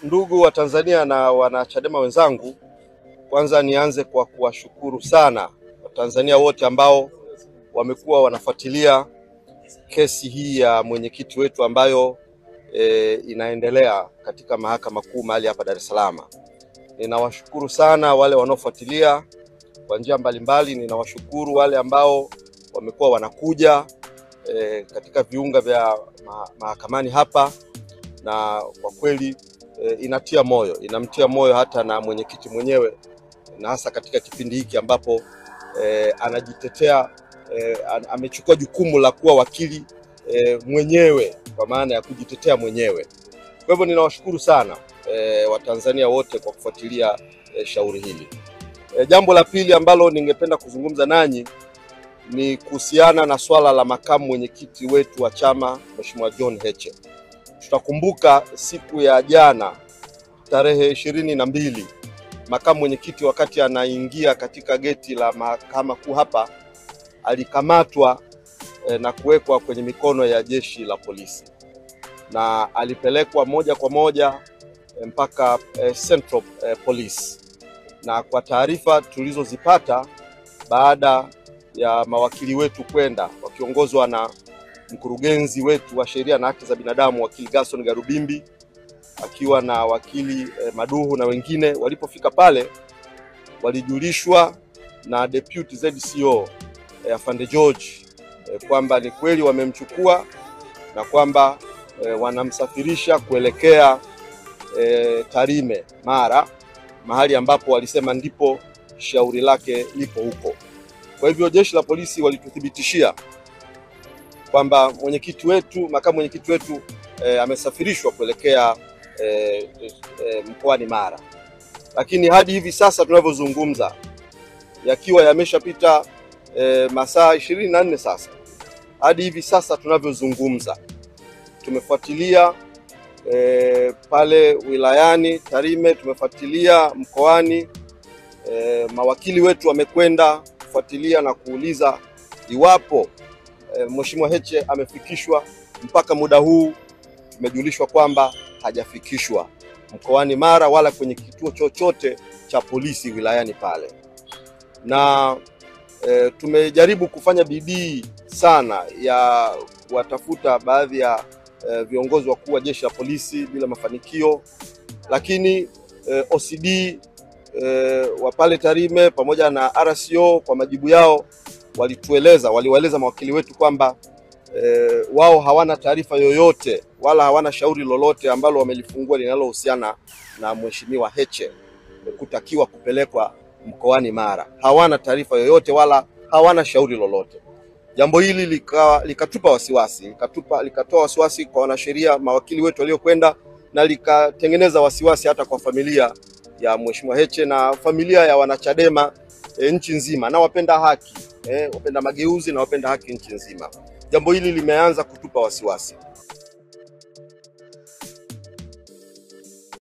Ndugu wa Tanzania na wanachadema wenzangu, kwanza nianze kwa kuwashukuru sana Watanzania wote ambao wamekuwa wanafuatilia kesi hii ya mwenyekiti wetu ambayo inaendelea katika mahakama kuu mahali hapa Dar es Salaam. Ninawashukuru sana wale wanaofuatilia kwa njia mbalimbali. Ninawashukuru wale ambao wamekuwa wanakuja katika viunga vya mahakamani hapa, na kwa kweli inamtia moyo hata na mwenyekiti mwenyewe, na hasa katika kipindi hiki ambapo anajitetea, amechukua jukumu la kuwa wakili mwenyewe, kwa maana ya kujitetea mwenyewe. Kwa hivyo ninawashukuru sana Watanzania wote kwa kufuatilia shauri hili. Jambo la pili ambalo ningependa kuzungumza nanyi ni kuhusiana na swala la makamu mwenyekiti wetu wa chama, Mheshimiwa John Heche. Tutakumbuka siku ya jana tarehe 22, makamu mwenyekiti wakati anaingia katika geti la mahakama kuu hapa alikamatwa na kuwekwa kwenye mikono ya jeshi la polisi, na alipelekwa moja kwa moja mpaka Central Police. Na kwa taarifa tulizozipata baada ya mawakili wetu kwenda wakiongozwa na mkurugenzi wetu wa sheria na haki za binadamu, wakili Gaston Garubimbi, akiwa na wakili Maduhu na wengine, walipofika pale walijulishwa na Deputy ZCO Afande George kwamba ni kweli wamemchukua na kwamba wanamsafirisha kuelekea Tarime Mara, mahali ambapo walisema ndipo shauri lake lipo huko. Kwa hivyo jeshi la polisi walituthibitishia kwamba makamu mwenyekiti wetu amesafirishwa kuelekea mkoani Mara. Lakini hadi hivi sasa tunavyozungumza, yakiwa yameshapita masaa 24 sasa, hadi hivi sasa tunavyozungumza, tumefuatilia pale wilayani Tarime, tumefuatilia mkoani, mawakili wetu wamekwenda kufuatilia na kuuliza iwapo Mheshimiwa Heche amefikishwa. Mpaka muda huu tumejulishwa kwamba hajafikishwa mkoani Mara wala kwenye kituo chochote cha polisi wilayani pale. Na tumejaribu kufanya bidii sana ya kuwatafuta baadhi ya viongozi wakuu wa jeshi la polisi bila mafanikio, lakini OCD wa pale Tarime pamoja na RCO kwa majibu yao waliwaeleza mawakili wetu kwamba wao hawana taarifa yoyote wala hawana shauri lolote ambalo wamelifungua linalohusiana na Mheshimiwa Heche kutakiwa kupelekwa mkoani Mara. Hawana taarifa yoyote wala hawana shauri lolote. Jambo hili likatupa wasiwasi, likatoa wasiwasi kwa wanasheria, mawakili wetu waliokwenda, na likatengeneza wasiwasi hata kwa familia ya Mheshimiwa Heche na familia ya wanachadema nchi nzima, na wapenda haki, wapenda mageuzi na wapenda haki nchi nzima. Jambo hili limeanza kutupa wasiwasi.